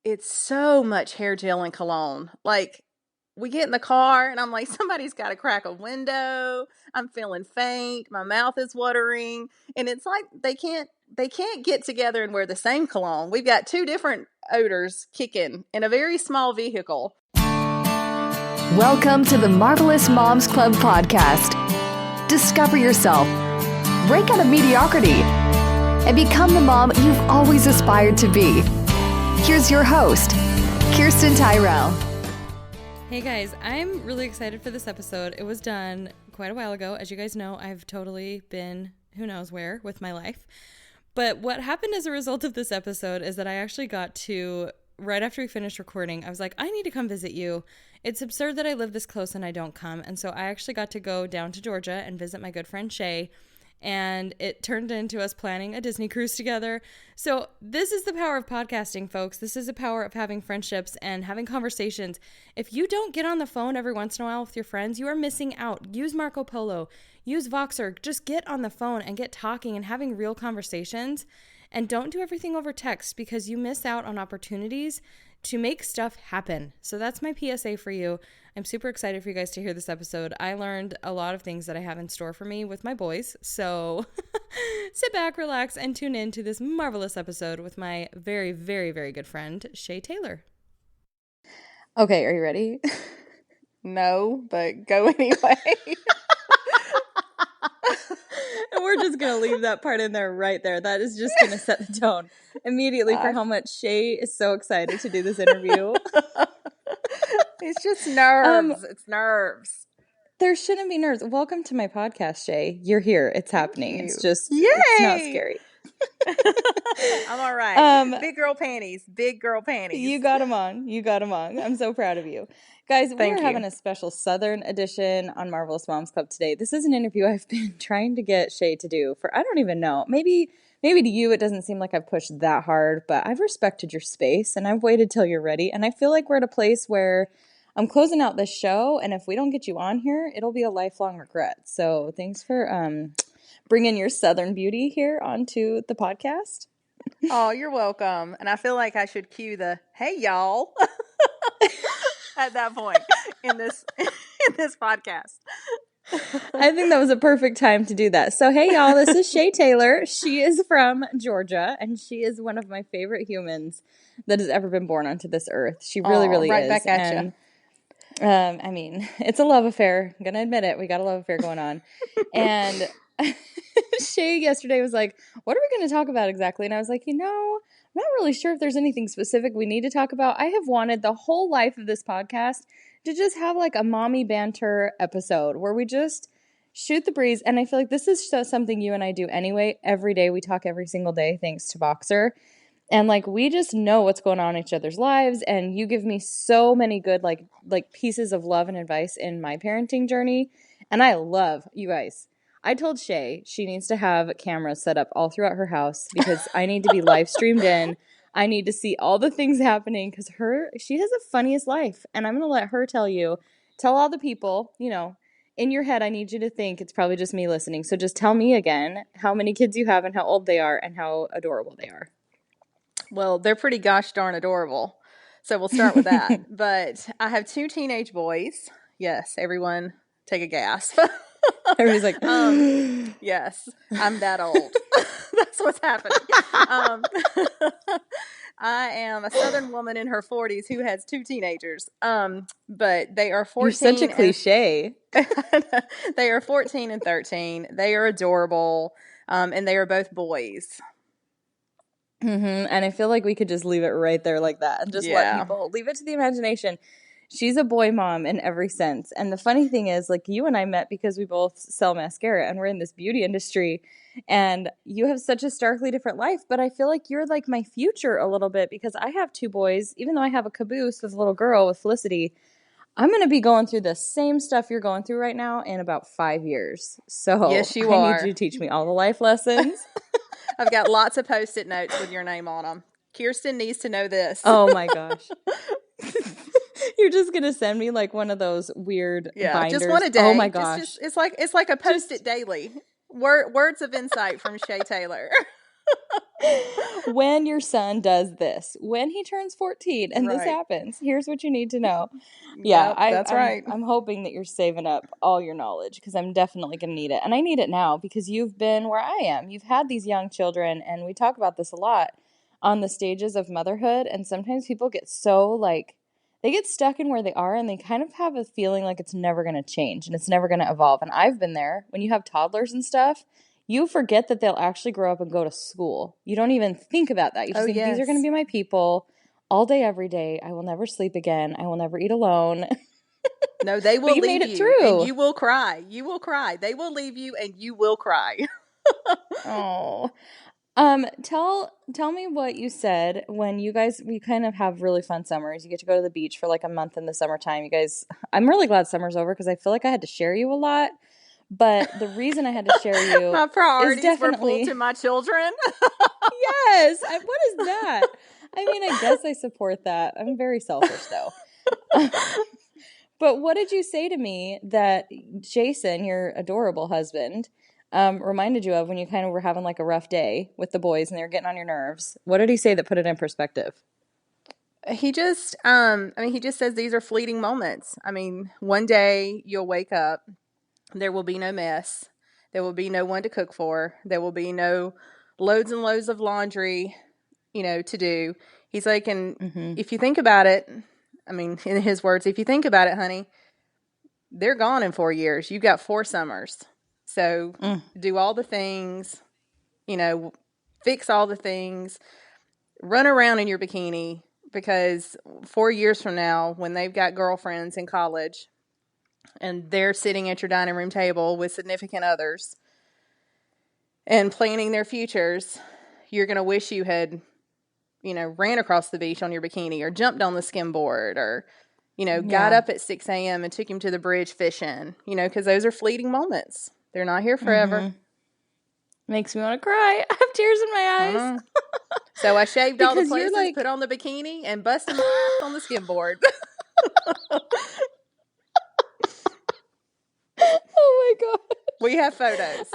it's so much hair gel and cologne. Like, we get in the car and I'm like, somebody's got to crack a window. I'm feeling faint. My mouth is watering. And it's like they can't get together and wear the same cologne. We've got two different odors kicking in a very small vehicle. Welcome to the Marvelous Moms Club podcast. Discover yourself, break out of mediocrity, and become the mom you've always aspired to be. Here's your host, Kirsten Tyrell. Hey guys, I'm really excited for this episode. It was done quite a while ago. As you guys know, I've totally been who knows where with my life. But what happened as a result of this episode is that I actually got to, right after we finished recording, I was like, I need to come visit you. It's absurd that I live this close and I don't come. And so I actually got to go down to Georgia and visit my good friend Shae. And it turned into us planning a Disney cruise together. So this is the power of podcasting, folks. This is the power of having friendships and having conversations. If you don't get on the phone every once in a while with your friends, you are missing out. Use Marco Polo, use Voxer. Just get on the phone and get talking and having real conversations. And don't do everything over text because you miss out on opportunities to make stuff happen. So that's my PSA for you. I'm super excited for you guys to hear this episode. I learned a lot of things that I have in store for me with my boys. So sit back, relax, and tune in to this marvelous episode with my very, very, very good friend, Shae Taylor. Okay, are you ready? No, but go anyway. And we're just going to leave that part in there right there. That is just going to set the tone immediately for how much Shae is so excited to do this interview. It's just nerves. It's nerves. There shouldn't be nerves. Welcome to my podcast, Shae. You're here. It's happening. It's just, Yay! It's not scary. I'm all right. Big girl panties. Big girl panties. You got them on. You got them on. I'm so proud of you. Guys, we're having a special Southern edition on Marvelous Moms Club today. This is an interview I've been trying to get Shae to do for, I don't even know, maybe to you it doesn't seem like I've pushed that hard, but I've respected your space and I've waited till you're ready. And I feel like we're at a place where I'm closing out this show, and if we don't get you on here, it'll be a lifelong regret. So thanks for bringing your Southern beauty here onto the podcast. Oh, you're welcome. And I feel like I should cue the "Hey y'all" at that point in this podcast. I think that was a perfect time to do that. So, hey y'all, this is Shae Taylor. She is from Georgia, and she is one of my favorite humans that has ever been born onto this earth. She really, really right is. Back at you. I mean, it's a love affair. I'm going to admit it. We got a love affair going on. And Shae yesterday was like, what are we going to talk about exactly? And I was like, I'm not really sure if there's anything specific we need to talk about. I have wanted the whole life of this podcast to just have like a mommy banter episode where we just shoot the breeze. And I feel like this is something you and I do anyway. Every day we talk every single day, thanks to Voxer. And like we just know what's going on in each other's lives, and you give me so many good like pieces of love and advice in my parenting journey. And I love you guys. I told Shae she needs to have cameras set up all throughout her house because I need to be live streamed in. I need to see all the things happening because she has the funniest life, and I'm gonna let her tell all the people, in your head. I need you to think it's probably just me listening. So just tell me again how many kids you have and how old they are and how adorable they are. Well, they're pretty gosh darn adorable. So we'll start with that. But I have 2 teenage boys. Yes, everyone take a gasp. Everybody's like, yes, I'm that old. That's what's happening. I am a Southern woman in her 40s who has 2 teenagers. But they are 14. You're such a cliche. They are 14 and 13. They are adorable. And they are both boys. Mm-hmm. And I feel like we could just leave it right there like that and just let people leave it to the imagination. She's a boy mom in every sense. And the funny thing is, like, you and I met because we both sell mascara and we're in this beauty industry, and you have such a starkly different life. But I feel like you're like my future a little bit because I have 2 boys. Even though I have a caboose with a little girl with Felicity, I'm going to be going through the same stuff you're going through right now in about 5 years. So yes, I need you to teach me all the life lessons. I've got lots of Post-it notes with your name on them. Kirsten needs to know this. Oh my gosh. You're just going to send me like one of those weird binders. Just one a day. Oh my gosh. It's like a Post-it daily. Words of insight from Shae Taylor. When your son does this, when he turns 14 and this Right. happens, here's what you need to know. Yeah, Yep, that's right. I'm hoping that you're saving up all your knowledge because I'm definitely going to need it. And I need it now because you've been where I am. You've had these young children, and we talk about this a lot on the stages of motherhood. And sometimes people get so like, they get stuck in where they are and they kind of have a feeling like it's never going to change and it's never going to evolve. And I've been there when you have toddlers and stuff. You forget that they'll actually grow up and go to school. You don't even think about that. You just Oh, think these are going to yes. be my people all day, every day. I will never sleep again. I will never eat alone. No, they But will you made leave it you and through. you will cry. You will cry. They will leave you and you will cry. Oh. Tell me what you said when we kind of have really fun summers. You get to go to the beach for like a month in the summertime. You guys, I'm really glad summer's over because I feel like I had to share you a lot. But the reason I had to share you My is priorities were full definitely to my children. yes. What is that? I mean, I guess I support that. I'm very selfish though. But what did you say to me that Jason, your adorable husband, reminded you of when you kind of were having like a rough day with the boys and they were getting on your nerves? What did he say that put it in perspective? He just, he just says these are fleeting moments. I mean, one day you'll wake up, there will be no mess, there will be no one to cook for, there will be no loads and loads of laundry, to do. He's like, and Mm-hmm. if you think about it, I mean, in his words, if you think about it, honey, they're gone in 4 years. You've got 4 summers. So Mm. do all the things, you know, fix all the things, run around in your bikini because 4 years from now, when they've got girlfriends in college and they're sitting at your dining room table with significant others and planning their futures, you're going to wish you had, ran across the beach on your bikini or jumped on the skimboard or, got Yeah. up at 6 a.m. and took him to the bridge fishing, because those are fleeting moments. They're not here forever. Mm-hmm. Makes me want to cry. I have tears in my eyes. So I shaved all the Because you're places, like, put on the bikini, and busted my on the skimboard. oh my God. We have photos.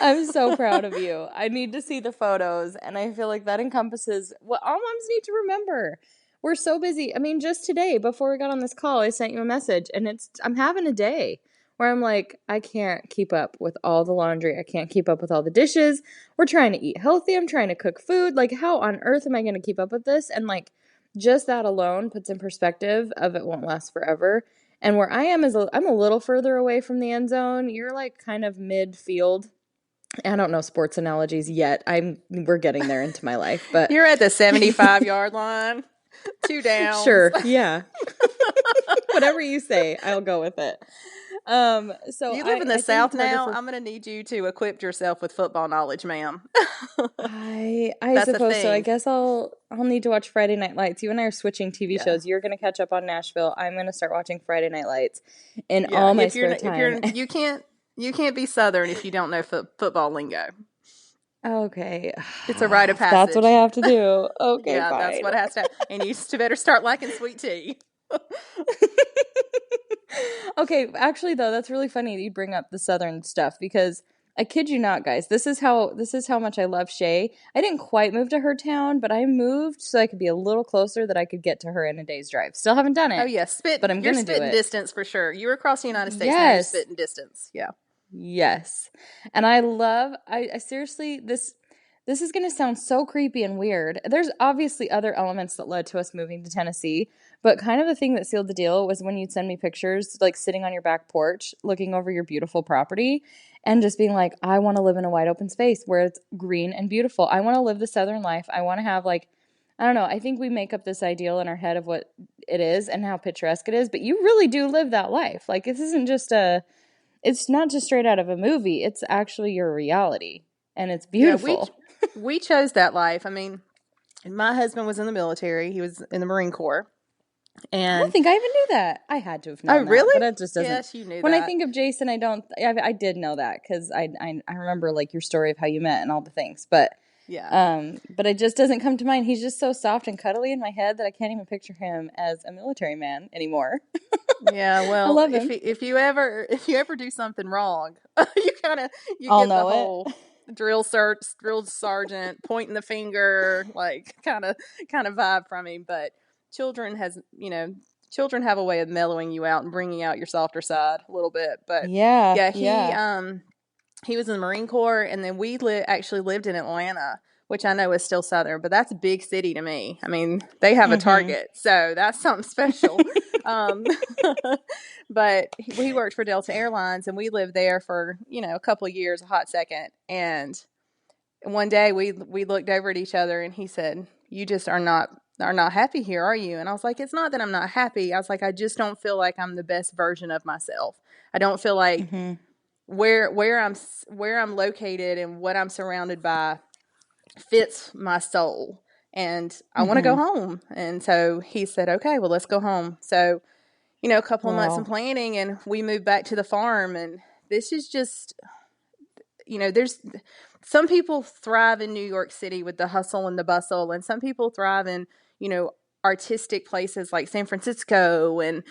I'm so proud of you. I need to see the photos, and I feel like that encompasses what all moms need to remember. We're so busy. I mean, just today, before we got on this call, I sent you a message, and I'm having a day where I'm like, I can't keep up with all the laundry. I can't keep up with all the dishes. We're trying to eat healthy. I'm trying to cook food. Like, how on earth am I going to keep up with this? And like, just that alone puts in perspective of it won't last forever. And where I am I'm a little further away from the end zone. You're like kind of mid-field. I don't know sports analogies yet. We're getting there into my life, but You're at the 75-yard line, 2 downs. sure, yeah. Whatever you say, I'll go with it. So You live in the I think South it's harder now. for I'm going to need you to equip yourself with football knowledge, ma'am. I That's a suppose so. I thing. guess I'll need to watch Friday Night Lights. You and I are switching TV Yeah. shows. You're going to catch up on Nashville. I'm going to start watching Friday Night Lights in Yeah. all my If you're, spare if you're, time. you can't be Southern if you don't know football lingo. Okay. It's a rite of If that's what I passage. have to do. Okay, Yeah, that's fine. what has to happen. And you better start liking sweet tea. Okay, actually though, that's really funny that you bring up the Southern stuff because I kid you not, guys. This is how much I love Shae. I didn't quite move to her town, but I moved so I could be a little closer that I could get to her in a day's drive. Still haven't done Oh it, yeah, but I'm you're gonna do spitting it. distance for sure. You were across the United States, now you're Yes. spitting distance. Yeah. Yes. And I seriously, this is going to sound so creepy and weird. There's obviously other elements that led to us moving to Tennessee, but kind of the thing that sealed the deal was when you'd send me pictures, like sitting on your back porch, looking over your beautiful property, and just being like, I want to live in a wide open space where it's green and beautiful. I want to live the Southern life. I want to have like, I don't know. I think we make up this ideal in our head of what it is and how picturesque it is, but you really do live that life. Like, this isn't just it's not just straight out of a movie. It's actually your reality, and it's beautiful. Yeah, we chose that life. I mean, my husband was in the military. He was in the Marine Corps. I don't And think I even knew that. I had to have known that, really? but it just doesn't. Yes, you knew When I that. think of Jason, I did know that because I remember like your story of how you met and all the things, but it just doesn't come to mind. He's just so soft and cuddly in my head that I can't even picture him as a military man anymore. Yeah, I well, love him. if you ever do something wrong, you I'll get the know whole it. drill sergeant pointing the finger, like kind of vibe from him. But children children have a way of mellowing you out and bringing out your softer side a little bit. But Yeah. yeah, Yeah. he was in the Marine Corps, and then we actually lived in Atlanta, which I know is still Southern, but that's a big city to me. I mean, they have a Target, so that's something special. um, but he worked for Delta Airlines, and we lived there for a couple of years, a hot second. And one day we looked over at each other, and he said, "You just are not happy here, are you?" And I was like, "It's not that I'm not happy. I was like, I just don't feel like I'm the best version of myself. I don't feel like." Where I'm located and what I'm surrounded by fits my soul, and I want to go home. And so he said, "Okay, well, let's go home." So, a couple of months in planning, and we moved back to the farm. And this is just, there's some people thrive in New York City with the hustle and the bustle, and some people thrive in, artistic places like San Francisco, and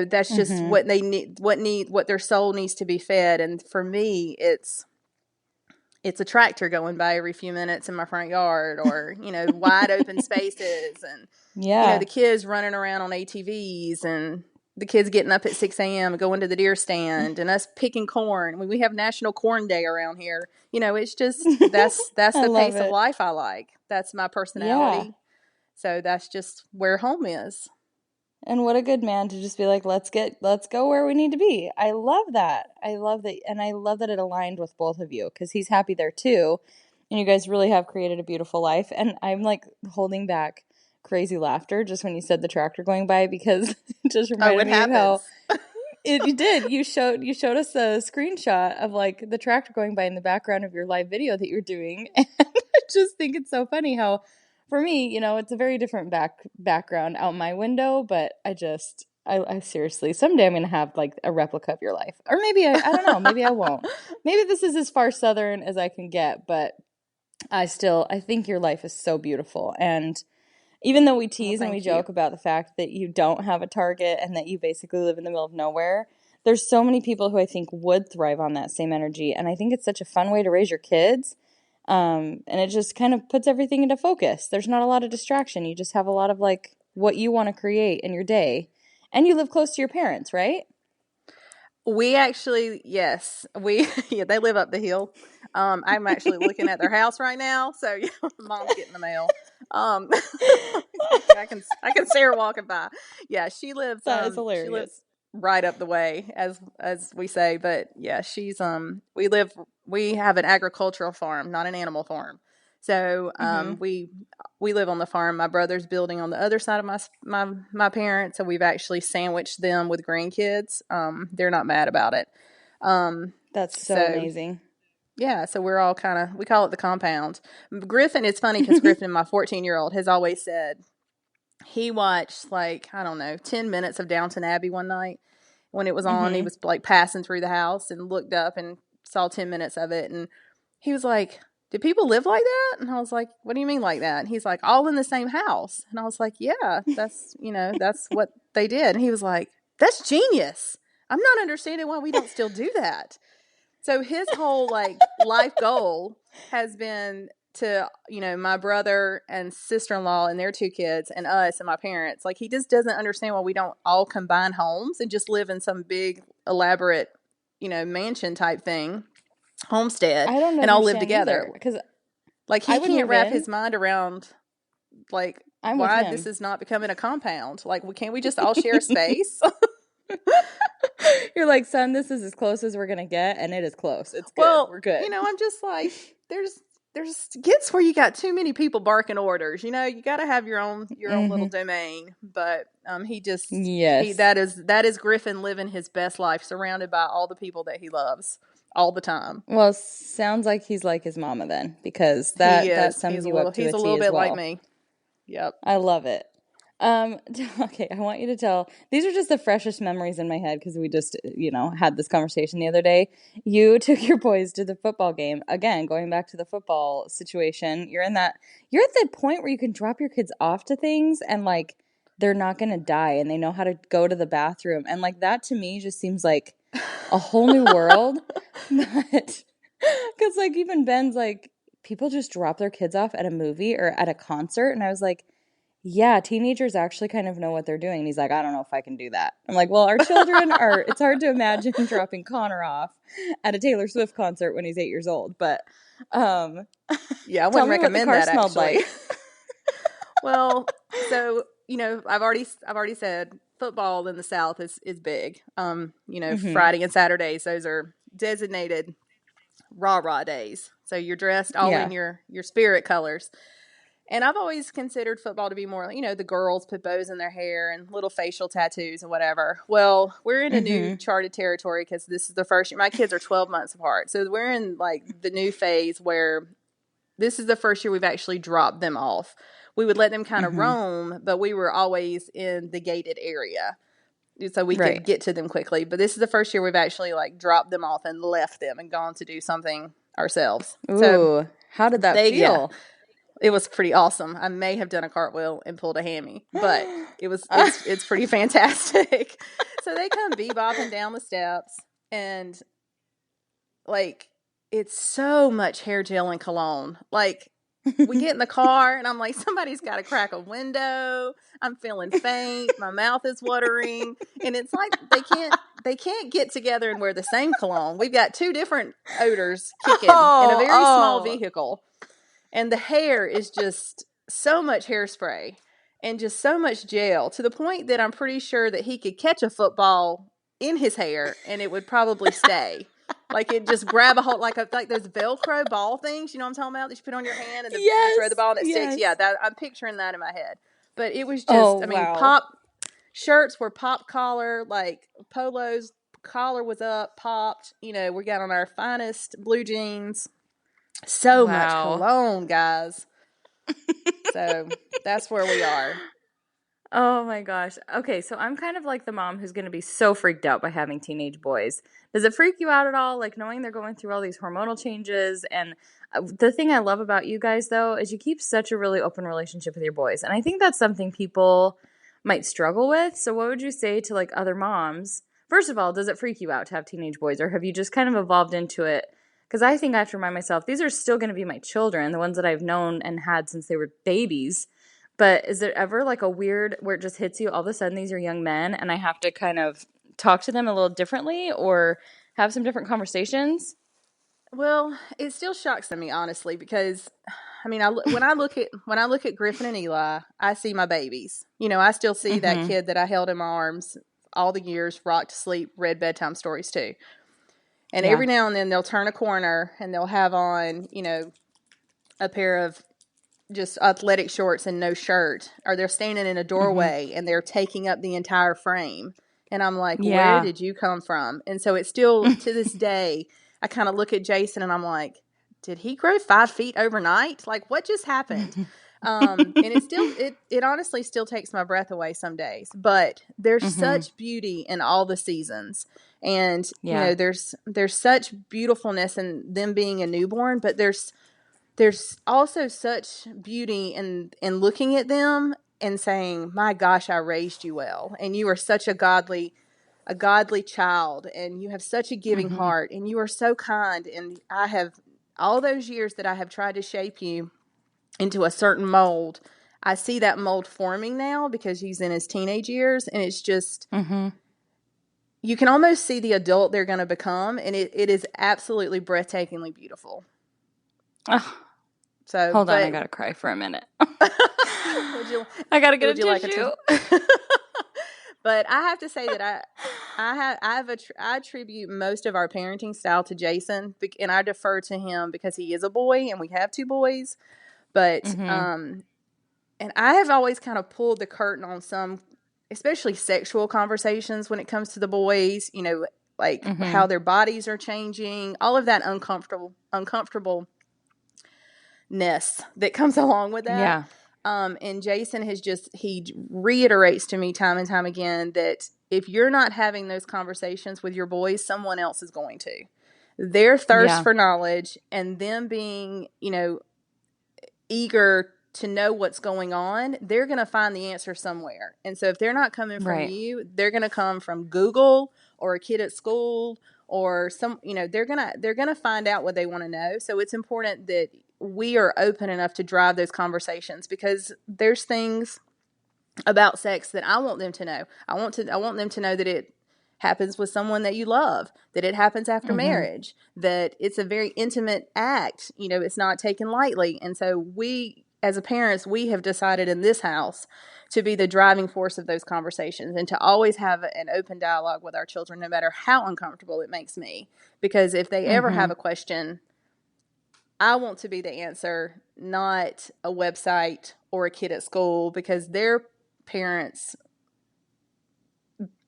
that's just what they need, what their soul needs to be fed. And for me, it's a tractor going by every few minutes in my front yard, or wide open spaces, and the kids running around on ATVs, and the kids getting up at 6 a.m. and going to the deer stand, and us picking corn. We have National Corn Day around here. It's just that's the pace of life I like. That's my personality. Yeah. So that's just where home is. And what a good man to just be like, let's go where we need to be. I love that. I love that. And I love that it aligned with both of you, because he's happy there too. And you guys really have created a beautiful life. And I'm like holding back crazy laughter just when you said the tractor going by, because it just reminded me of how you did. You showed us a screenshot of like the tractor going by in the background of your live video that you're doing. And I just think it's so funny how, for me, it's a very different background out my window, but I seriously, someday I'm going to have like a replica of your life. Or maybe, I don't know, maybe I won't. Maybe this is as far Southern as I can get, but I think your life is so beautiful. And even though we tease and we joke about the fact that you don't have a Target and that you basically live in the middle of nowhere, there's so many people who I think would thrive on that same energy. And I think it's such a fun way to raise your kids. And it just kind of puts everything into focus. There's not a lot of distraction. You just have a lot of like what you want to create in your day. And you live close to your parents, right? We actually, yes, they live up the hill. I'm actually looking at their house right now. So yeah, Mom's getting the mail. I can see her walking by. Yeah, she lives. That is hilarious. She lives right up the way, as we say. But yeah, she's we have an agricultural farm, not an animal farm. So we live on the farm. My brother's building on the other side of my parents, so we've actually sandwiched them with grandkids. They're not mad about it. That's so amazing. Yeah, so we're all we call it the compound. Griffin, it's funny because Griffin, my 14-year-old, has always said he watched 10 minutes of Downton Abbey one night when it was on. He was like passing through the house and looked up and saw 10 minutes of it, and he was like, "Did people live like that?" And I was like, "What do you mean like that?" And he's like, "All in the same house." And I was like, "Yeah, that's that's what they did." And he was like, "That's genius. I'm not understanding why we don't still do that." So his whole life goal has been to, my brother and sister-in-law and their two kids and us and my parents. Like, he just doesn't understand why we don't all combine homes and just live in some big elaborate, mansion type thing, homestead, I don't and all live together. Because he can't wrap his mind around why this is not becoming a compound. Like, can't we just all share space? You're like, "Son, this is as close as we're gonna get, and it is close. It's good. Well, we're good." I'm just like, there's gets where you got too many people barking orders. You got to have your own little domain. But he just that is Griffin living his best life, surrounded by all the people that he loves all the time. Well, sounds like he's like his mama then, because that sums you up to a T as well. He's a little bit like me. Yep. I love it. Okay, I want you to tell, these are just the freshest memories in my head because we just, had this conversation the other day. You took your boys to the football game. Again, going back to the football situation, you're at the point where you can drop your kids off to things and they're not going to die and they know how to go to the bathroom. And that to me just seems like a whole new world. But Because, like, even Ben's like, people just drop their kids off at a movie or at a concert. And I was like, yeah, teenagers actually kind of know what they're doing. And he's like, I don't know if I can do that. I'm like, well, our children are, it's hard to imagine dropping Connor off at a Taylor Swift concert when he's 8 years old. But Yeah, I tell wouldn't me what the recommend car that smelled actually. like. Well, so I've already said football in the South is big. Friday and Saturdays, those are designated rah-rah days. So you're dressed all in Yeah. your spirit colors. And I've always considered football to be more, the girls put bows in their hair and little facial tattoos and whatever. Well, we're in a new charted territory because this is the first year. My kids are 12 months apart. So we're in like the new phase where this is the first year we've actually dropped them off. We would let them kind of roam, but we were always in the gated area so we could get to them quickly. But this is the first year we've actually like dropped them off and left them and gone to do something ourselves. Ooh, So how did that feel? it was pretty awesome. I may have done a cartwheel and pulled a hammy, but it's pretty fantastic. So they come bebopping down the steps, and like it's so much hair gel and cologne. Like we get in the car, and I'm like, somebody's got to crack a window. I'm feeling faint. My mouth is watering, and it's like they can't get together and wear the same cologne. We've got two different odors kicking in a very small vehicle. And the hair is just so much hairspray and just so much gel to the point that I'm pretty sure that he could catch a football in his hair and it would probably stay. Like it just grab a hold, like those Velcro ball things, you know what I'm talking about, that you put on your hand and you throw the ball and it sticks. Yeah, I'm picturing that in my head. But it was just, pop shirts were pop collar, like polos, collar was up, popped. We got on our finest blue jeans. So much cologne, guys. So that's where we are. Oh my gosh. Okay, so I'm kind of like the mom who's going to be so freaked out by having teenage boys. Does it freak you out at all, like knowing they're going through all these hormonal changes? And the thing I love about you guys, though, is you keep such a really open relationship with your boys. And I think that's something people might struggle with. So what would you say to like other moms? First of all, does it freak you out to have teenage boys, or have you just kind of evolved into it? Because I think I have to remind myself, these are still going to be my children, the ones that I've known and had since they were babies. But is there ever like a weird where it just hits you all of a sudden these are young men and I have to kind of talk to them a little differently or have some different conversations? Well, it still shocks me, honestly, because when I look at Griffin and Eli, I see my babies. I still see that kid that I held in my arms all the years, rocked to sleep, read bedtime stories to. And every now and then they'll turn a corner and they'll have on, a pair of just athletic shorts and no shirt. Or they're standing in a doorway and they're taking up the entire frame. And I'm like, where did you come from? And so it's still, to this day, I kind of look at Jason and I'm like, did he grow 5 feet overnight? Like, what just happened? And it honestly still takes my breath away some days. But there's such beauty in all the seasons. And, there's such beautifulness in them being a newborn, but there's also such beauty in looking at them and saying, my gosh, I raised you well. And you are such a godly child, and you have such a giving heart, and you are so kind. And I have, all those years that I have tried to shape you into a certain mold, I see that mold forming now because he's in his teenage years, and it's just, you can almost see the adult they're going to become, and it is absolutely breathtakingly beautiful. Oh, so hold on, I gotta cry for a minute. I gotta get a tissue. But I have to say that I attribute most of our parenting style to Jason, and I defer to him because he is a boy, and we have 2 boys. But and I have always kind of pulled the curtain on some, especially sexual conversations when it comes to the boys. Like how their bodies are changing, all of that uncomfortableness that comes along with that. Yeah. And Jason he reiterates to me time and time again that if you're not having those conversations with your boys, someone else is going to. Their thirst for knowledge and them being, eager to know what's going on, they're going to find the answer somewhere. And so if they're not coming from you, they're going to come from Google or a kid at school or some, they're gonna find out what they want to know. So it's important that we are open enough to drive those conversations, because there's things about sex that I want them to know. I want them to know that it happens with someone that you love, that it happens after marriage, that it's a very intimate act. It's not taken lightly. And so we, as a parents, we have decided in this house to be the driving force of those conversations, and to always have an open dialogue with our children, no matter how uncomfortable it makes me. Because if they ever have a question, I want to be the answer, not a website or a kid at school, because their parents'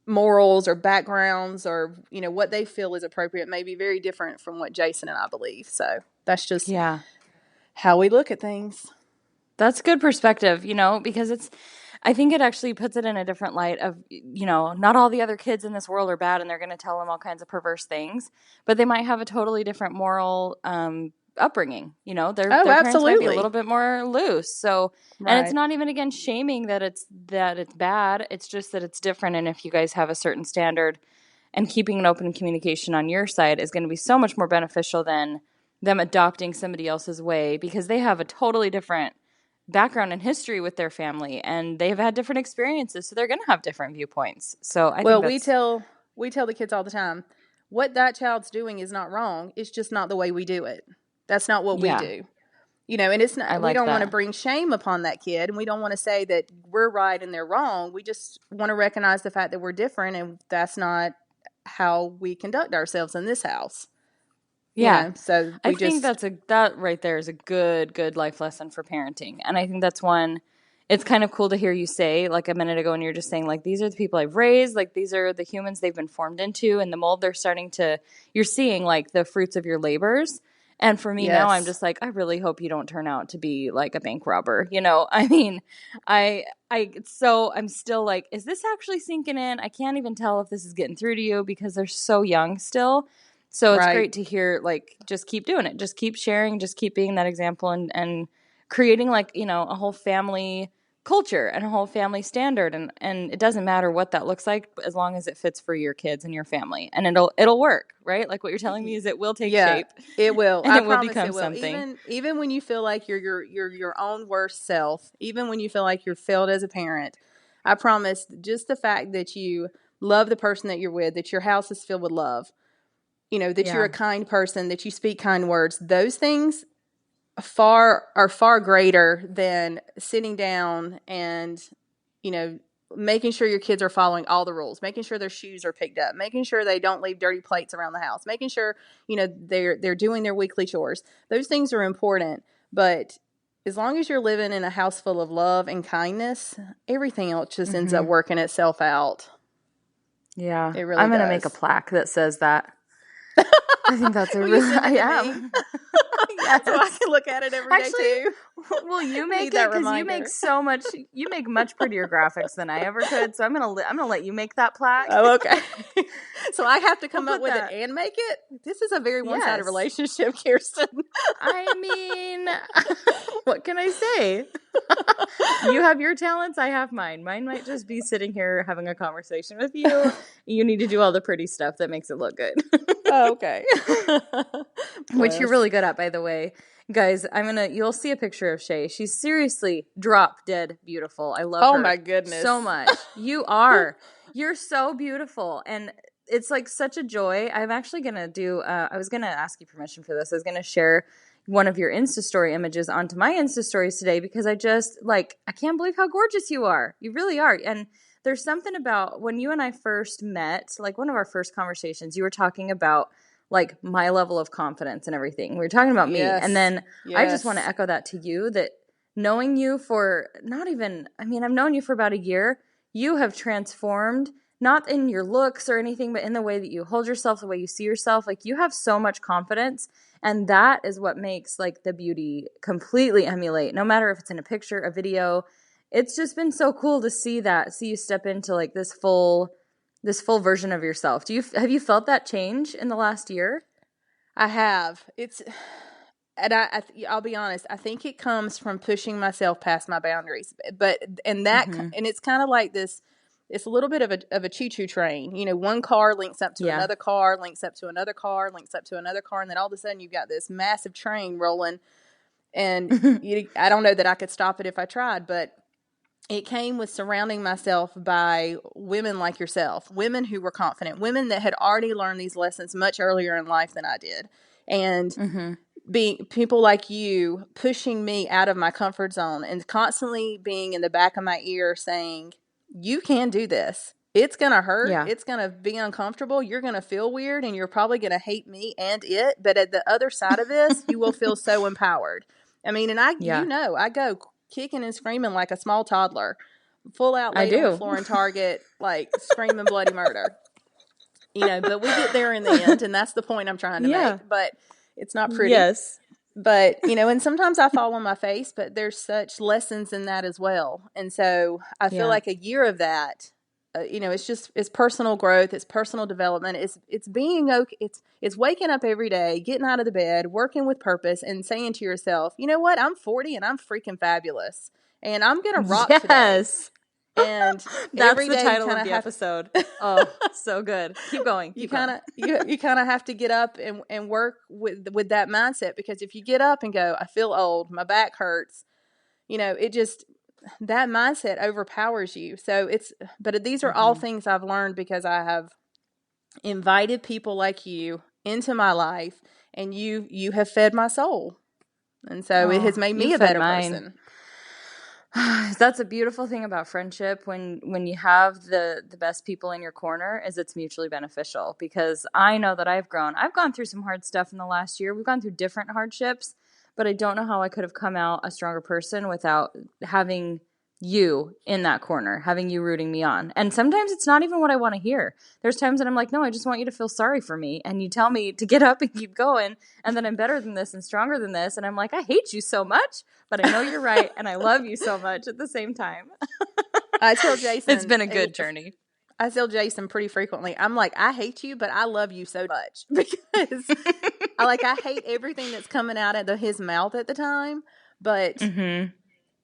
morals or backgrounds or what they feel is appropriate may be very different from what Jason and I believe. So that's just how we look at things. That's good perspective, because I think it actually puts it in a different light of, not all the other kids in this world are bad and they're going to tell them all kinds of perverse things, but they might have a totally different moral upbringing. Their parents might be a little bit more loose. So, and it's not even, again, shaming that it's bad. It's just that it's different. And if you guys have a certain standard, and keeping an open communication on your side is going to be so much more beneficial than them adopting somebody else's way, because they have a totally different background and history with their family, and they've had different experiences, so they're going to have different viewpoints. So I think we tell the kids all the time, what that child's doing is not wrong. It's just not the way we do it. That's not what we do. And it's not, we don't want to bring shame upon that kid, and we don't want to say that we're right and they're wrong. We just want to recognize the fact that we're different, and that's not how we conduct ourselves in this house. Yeah. So I think that right there is a good life lesson for parenting. And I think that's one, it's kind of cool to hear you say, like a minute ago, and you're just saying, like, these are the people I've raised, like, these are the humans they've been formed into, and the mold you're seeing, like, the fruits of your labors. And for me now, I'm just like, I really hope you don't turn out to be like a bank robber. I mean, I'm still like, is this actually sinking in? I can't even tell if this is getting through to you, because they're so young still. So it's great to hear, like, just keep doing it. Just keep sharing. Just keep being that example, and creating, like, a whole family culture and a whole family standard. And it doesn't matter what that looks like, as long as it fits for your kids and your family. And it'll work, right? Like what you're telling me is it will take shape. It will. And I it will promise become it will. something. Even when you feel like you're your own worst self, even when you feel like you're failed as a parent, I promise, just the fact that you love the person that you're with, that your house is filled with love, that you're a kind person, that you speak kind words, those things are far greater than sitting down and, making sure your kids are following all the rules, making sure their shoes are picked up, making sure they don't leave dirty plates around the house, making sure, they're doing their weekly chores. Those things are important, but as long as you're living in a house full of love and kindness, everything else just ends up working itself out. Yeah. It really I'm going to does. make a plaque that says that. I think that's a Will really, you send it to am. me? Yes. So I can look at it every day too. Will you make Need it? that Because you make much prettier graphics than I ever could. So I'm gonna let you make that plaque. Oh, okay. So I have to come We'll up put with that. it and make it? This is a very one-sided Yes. relationship, Kirsten. I mean, what can I say? You have your talents, I have mine. Mine might just be sitting here having a conversation with you. You need to do all the pretty stuff that makes it look good. Oh, okay. Which you're really good at, by the way. Guys, you'll see a picture of Shae. She's seriously drop dead beautiful. I love her. Oh my goodness. So much. You are. You're so beautiful. And it's like such a joy. I'm actually going to do, I was going to ask you permission for this. I was going to share one of your Insta story images onto my Insta stories today, because I just, like, I can't believe how gorgeous you are. You really are. And there's something about when you and I first met, like one of our first conversations, you were talking about, like, my level of confidence and everything. We were talking about me. And then I just want to echo that to you, that knowing you for I've known you for about a year. You have transformed, not in your looks or anything, but in the way that you hold yourself, the way you see yourself. Like, you have so much confidence. And that is what makes, like, the beauty completely emulate, no matter if it's in a picture, a video. It's just been so cool to see you step into, like, this full version of yourself. Have you felt that change in the last year? I have. I'll be honest, I think it comes from pushing myself past my boundaries. And it's kind of like this it's a little bit of a choo-choo train. You know, one car links up to another car, links up to another car, links up to another car, and then all of a sudden you've got this massive train rolling. And I don't know that I could stop it if I tried, but it came with surrounding myself by women like yourself, women who were confident, women that had already learned these lessons much earlier in life than I did. And being people like you pushing me out of my comfort zone and constantly being in the back of my ear saying, you can do this. It's going to hurt. Yeah. It's going to be uncomfortable. You're going to feel weird and you're probably going to hate me and it. But at the other side of this, you will feel so empowered. I mean, and I go kicking and screaming like a small toddler, full out laid on the floor in Target, like screaming bloody murder. You know, but we get there in the end, and that's the point I'm trying to make. But it's not pretty. Yes. But, you know, and sometimes I fall on my face, but there's such lessons in that as well. And so I feel like a year of that, you know, it's personal growth, it's personal development, it's being okay, it's waking up every day, getting out of the bed, working with purpose, and saying to yourself, you know what, I'm 40 and I'm freaking fabulous, and I'm gonna rock today. And that's the title of the episode. Oh, so good. Keep going. You kind of have to get up and work with that mindset, because if you get up and go, I feel old, my back hurts, you know, that mindset overpowers you. So but these are all things I've learned because I have invited people like you into my life, and you have fed my soul. And so it has made me a better person. That's a beautiful thing about friendship when you have the best people in your corner, is it's mutually beneficial, because I know that I've gone through some hard stuff in the last year. We've gone through different hardships, but I don't know how I could have come out a stronger person without having you in that corner, having you rooting me on. And sometimes it's not even what I want to hear. There's times that I'm like, no, I just want you to feel sorry for me. And you tell me to get up and keep going. And then I'm better than this and stronger than this. And I'm like, I hate you so much, but I know you're right. And I love you so much at the same time. I tell Jason, it's been a good journey. I tell Jason pretty frequently, I'm like, I hate you, but I love you so much, because I hate everything that's coming out of his mouth at the time. But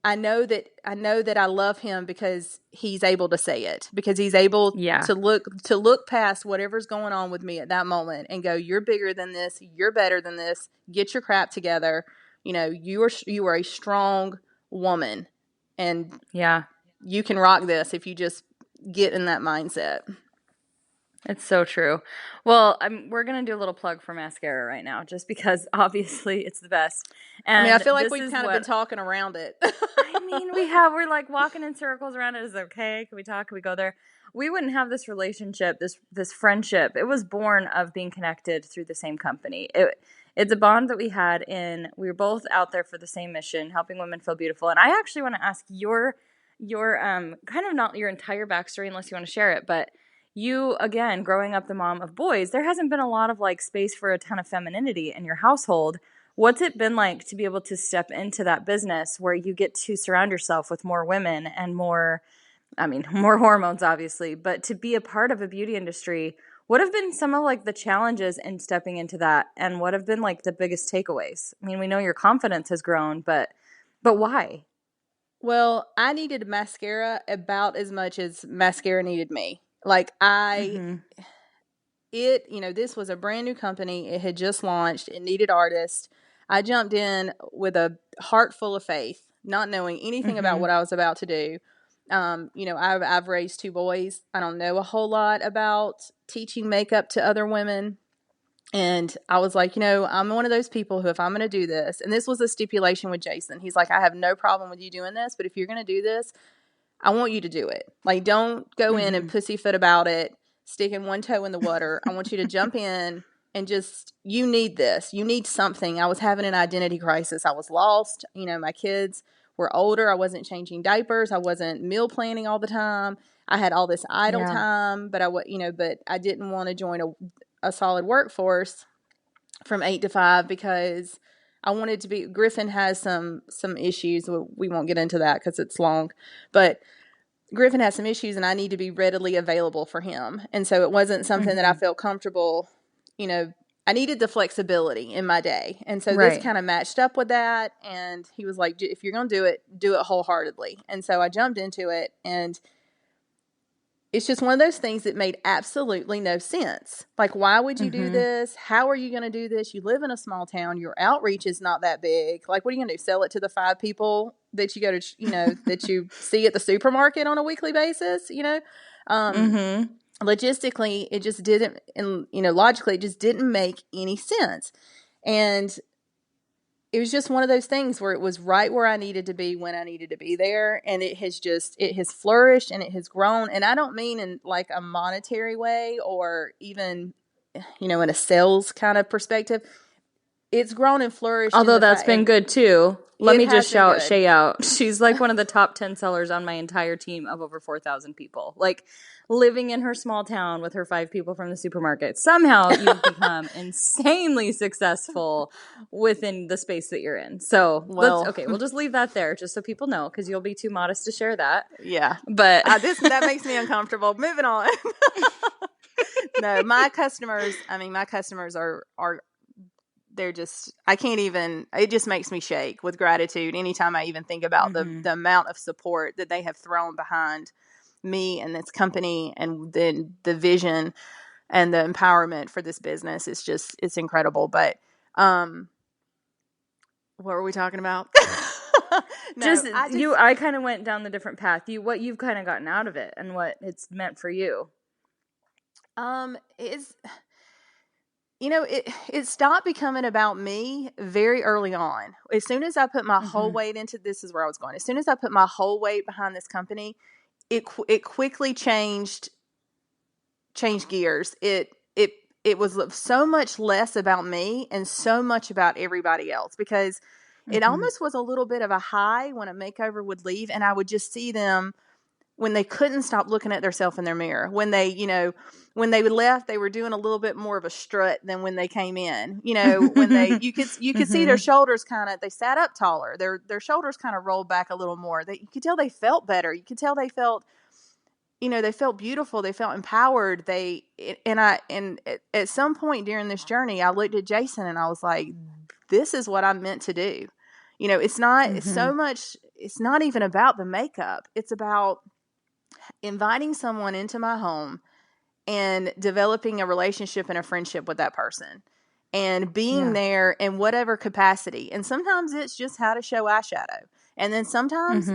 I know that I love him because he's able to say it, because he's able to look past whatever's going on with me at that moment and go, you're bigger than this. You're better than this. Get your crap together. You know, you are a strong woman, and you can rock this if you just get in that mindset. It's so true. Well, we're going to do a little plug for mascara right now, just because obviously it's the best. And I mean, I feel like we've kind of been talking around it. I mean, we're like walking in circles around it. Is it okay? Can we talk? Can we go there? We wouldn't have this relationship, this friendship. It was born of being connected through the same company. It's a bond that we had we were both out there for the same mission, helping women feel beautiful. And I actually want to ask your kind of not your entire backstory unless you want to share it, but you, again, growing up the mom of boys, there hasn't been a lot of like space for a ton of femininity in your household. What's it been like to be able to step into that business where you get to surround yourself with more women and more hormones, obviously, but to be a part of a beauty industry? What have been some of like the challenges in stepping into that, and what have been like the biggest takeaways? I mean, we know your confidence has grown, but why? Well, I needed mascara about as much as mascara needed me. Like this was a brand new company. It had just launched. It needed artists. I jumped in with a heart full of faith, not knowing anything about what I was about to do. I've raised 2 boys. I don't know a whole lot about teaching makeup to other women. And I was like, I'm one of those people who, if I'm going to do this, and this was a stipulation with Jason, he's like, I have no problem with you doing this, but if you're going to do this, I want you to do it. Like, don't go in and pussyfoot about it, sticking one toe in the water. I want you to jump in and you need this. You need something. I was having an identity crisis. I was lost. My kids were older. I wasn't changing diapers. I wasn't meal planning all the time. I had all this idle time, but I didn't want to join a solid workforce from 8 to 5 because I wanted to be. Griffin has some issues. We won't get into that because it's long, but Griffin has some issues, and I need to be readily available for him. And so it wasn't something that I felt comfortable. I needed the flexibility in my day, and so this kind of matched up with that. And he was like, "If you're going to do it wholeheartedly." And so I jumped into it, and it's just one of those things that made absolutely no sense. Like, why would you do this? How are you going to do this? You live in a small town. Your outreach is not that big. Like, what are you going to do? Sell it to the 5 people that you go to, that you see at the supermarket on a weekly basis, Logistically, it just didn't, and, logically, it just didn't make any sense. And it was just one of those things where it was right where I needed to be when I needed to be there. And it has flourished and it has grown. And I don't mean in like a monetary way or even, in a sales kind of perspective. It's grown and flourished. Although that's been good too. Let me just shout Shae out. She's like one of the top 10 sellers on my entire team of over 4,000 people. Like, living in her small town with her 5 people from the supermarket. Somehow you've become insanely successful within the space that you're in. So we'll just leave that there just so people know, because you'll be too modest to share that. Yeah. But that makes me uncomfortable. Moving on. No, my customers are they're just, I can't even, it just makes me shake with gratitude anytime I even think about the amount of support that they have thrown behind me and this company, and then the vision and the empowerment for this business. It's incredible. But what were we talking about? I kind of went down the different path. What you've kind of gotten out of it and what it's meant for you. It stopped becoming about me very early on. As soon as I put my whole weight into this, is where I was going. As soon as I put my whole weight behind this company, it quickly changed gears. It was so much less about me and so much about everybody else, because it almost was a little bit of a high when a makeover would leave, and I would just see them when they couldn't stop looking at themselves in their mirror. When they left, they were doing a little bit more of a strut than when they came in. When you could see their shoulders they sat up taller. Their shoulders kind of rolled back a little more. You could tell they felt better. You could tell they felt, they felt beautiful. They felt empowered. At some point during this journey, I looked at Jason and I was like, this is what I'm meant to do. It's not so much, it's not even about the makeup. It's about inviting someone into my home and developing a relationship and a friendship with that person, and being there in whatever capacity. And sometimes it's just how to show eyeshadow. And then sometimes,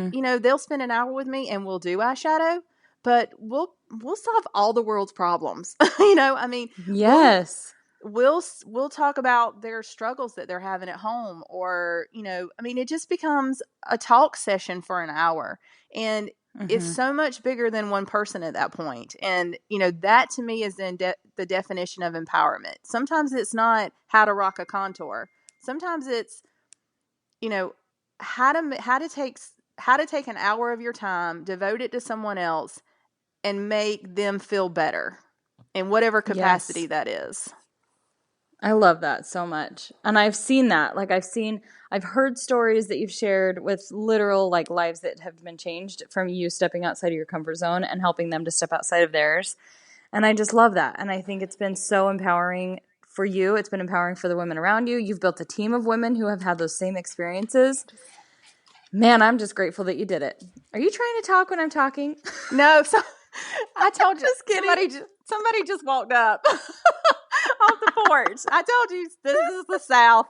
they'll spend an hour with me and we'll do eyeshadow, but we'll solve all the world's problems. Yes. We'll talk about their struggles that they're having at home, or, it just becomes a talk session for an hour. And it's so much bigger than one person at that point. And, that to me is then the definition of empowerment. Sometimes it's not how to rock a contour. Sometimes it's, how to take an hour of your time, devote it to someone else, and make them feel better in whatever capacity that is. I love that so much. And I've seen that. Like, I've heard stories that you've shared with literal lives that have been changed from you stepping outside of your comfort zone and helping them to step outside of theirs. And I just love that. And I think it's been so empowering for you. It's been empowering for the women around you. You've built a team of women who have had those same experiences. Man, I'm just grateful that you did it. Are you trying to talk when I'm talking? No, so I told you. Just kidding. Somebody just walked up off the porch. I told you this is the South.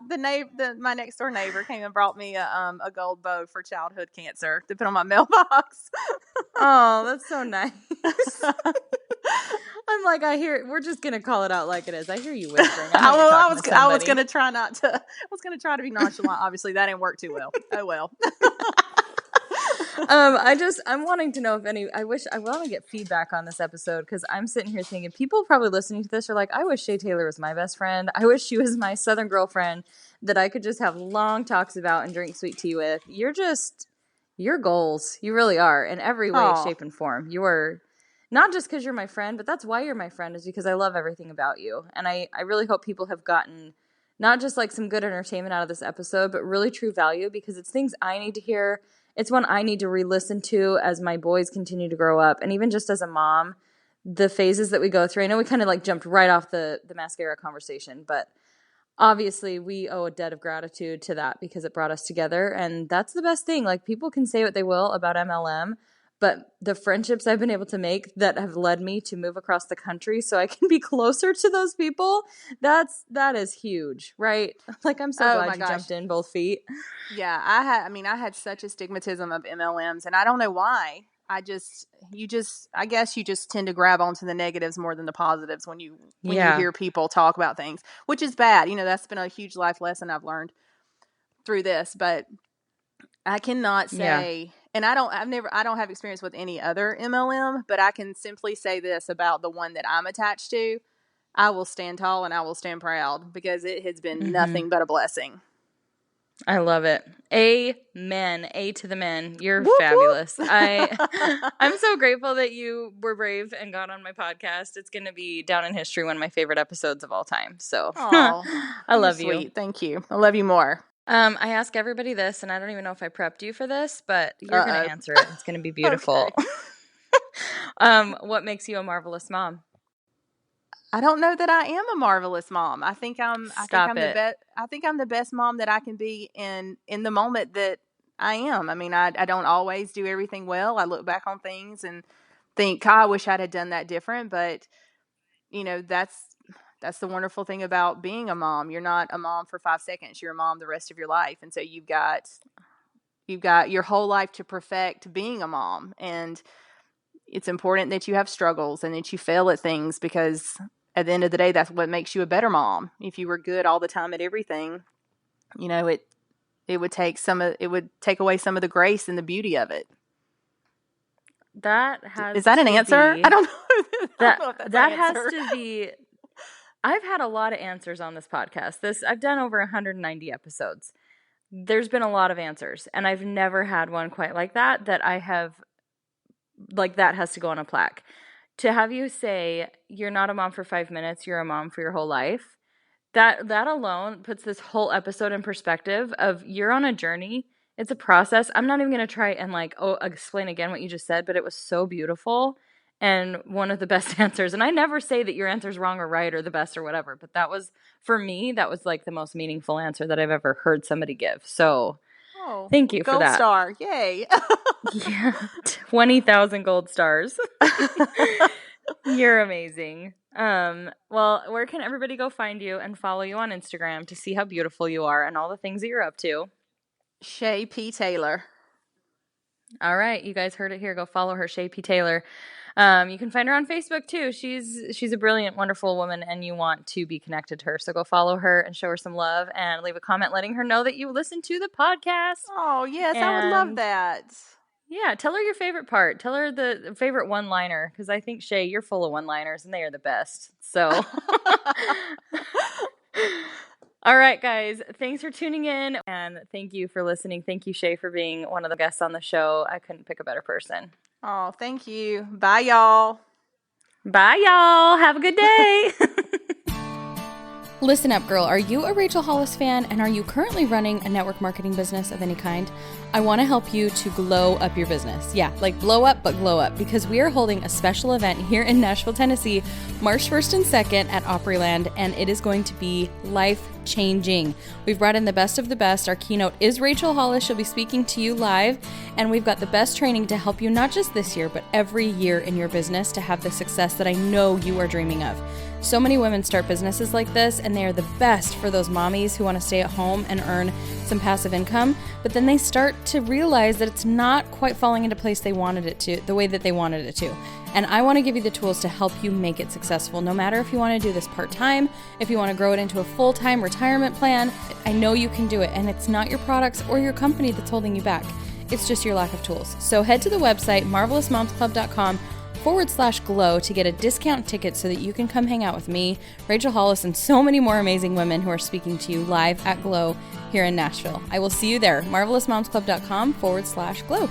My next door neighbor came and brought me a gold bow for childhood cancer to put on my mailbox. Oh, that's so nice. I'm like, we're just gonna call it out like it is. I hear you whispering. I was gonna try to be nonchalant. Obviously, that didn't work too well. Oh well. I'm wanting to know I want to get feedback on this episode, because I'm sitting here thinking people probably listening to this are like, I wish Shae Taylor was my best friend. I wish she was my Southern girlfriend that I could just have long talks about and drink sweet tea with. You're goals. You really are, in every way, shape, and form. You are not just because you're my friend, but that's why you're my friend, is because I love everything about you. And I really hope people have gotten not just some good entertainment out of this episode, but really true value, because it's things I need to hear. It's one I need to re-listen to as my boys continue to grow up. And even just as a mom, the phases that we go through. I know we kind of jumped right off the mascara conversation, but obviously we owe a debt of gratitude to that, because it brought us together. And that's the best thing. People can say what they will about MLM, but the friendships I've been able to make that have led me to move across the country so I can be closer to those people, that is huge, right? Like, I'm so Oh glad my you gosh. jumped in both feet. Yeah, I had such a stigmatism of MLMs, and I don't know why. I guess you just tend to grab onto the negatives more than the positives when you Yeah. hear people talk about things, which is bad. That's been a huge life lesson I've learned through this, but I cannot Yeah. say, and I don't have experience with any other MLM, but I can simply say this about the one that I'm attached to. I will stand tall and I will stand proud because it has been nothing but a blessing. I love it. Amen. A to the men. You're Whoop, fabulous. whoop. I'm so grateful that you were brave and got on my podcast. It's going to be down in history, one of my favorite episodes of all time. So Oh, I love sweet. you. Thank you. I love you more. I ask everybody this, and I don't even know if I prepped you for this, but you're going to answer it. It's going to be beautiful. What makes you a marvelous mom? I don't know that I am a marvelous mom. I think I'm the best mom that I can be in the moment that I am. I mean, I don't always do everything well. I look back on things and think, God, I wish I'd have done that different. But that's the wonderful thing about being a mom. You're not a mom for 5 seconds. You're a mom the rest of your life, and so you've got your whole life to perfect being a mom. And it's important that you have struggles and that you fail at things, because at the end of the day, that's what makes you a better mom. If you were good all the time at everything, it would take away some of the grace and the beauty of it. Is that an answer? I don't know. That has to be. I've had a lot of answers on this podcast. I've done over 190 episodes. There's been a lot of answers, and I've never had one quite like that I have, like, that has to go on a plaque. To have you say you're not a mom for 5 minutes, you're a mom for your whole life, that alone puts this whole episode in perspective of you're on a journey. It's a process. I'm not even going to try and explain again what you just said, but it was so beautiful and one of the best answers. And I never say that your answer's wrong or right or the best or whatever, but that was, for me, that was like the most meaningful answer that I've ever heard somebody give. So thank you for that. Gold star. Yay. Yeah. 20,000 gold stars. You're amazing. Well, where can everybody go find you and follow you on Instagram to see how beautiful you are and all the things that you're up to? Shae P. Taylor. All right, you guys heard it here. Go follow her, Shae P. Taylor. You can find her on Facebook too. She's a brilliant, wonderful woman, and you want to be connected to her. So go follow her and show her some love and leave a comment letting her know that you listen to the podcast. Oh, yes, I would love that. Yeah, tell her your favorite part. Tell her the favorite one-liner, because I think, Shae, you're full of one-liners, and they are the best. So, all right, guys, thanks for tuning in, and thank you for listening. Thank you, Shae, for being one of the guests on the show. I couldn't pick a better person. Oh, thank you. Bye, y'all. Bye, y'all. Have a good day. Listen up, girl. Are you a Rachel Hollis fan, and are you currently running a network marketing business of any kind? I want to help you to glow up your business. Yeah, like blow up, but glow up, because we are holding a special event here in Nashville, Tennessee, March 1st and 2nd at Opryland, and it is going to be life-changing. We've brought in the best of the best. Our keynote is Rachel Hollis. She'll be speaking to you live, and we've got the best training to help you not just this year, but every year in your business to have the success that I know you are dreaming of. So many women start businesses like this, and they are the best for those mommies who want to stay at home and earn some passive income, but then they start to realize that it's not quite falling into place they wanted it to, the way that they wanted it to. And I want to give you the tools to help you make it successful, no matter if you want to do this part-time, if you want to grow it into a full-time retirement plan. I know you can do it, and it's not your products or your company that's holding you back. It's just your lack of tools. So head to the website, marvelousmomsclub.com/glow to get a discount ticket so that you can come hang out with me, Rachel Hollis, and so many more amazing women who are speaking to you live at Glow here in Nashville. I will see you there, marvelousmomsclub.com/glow.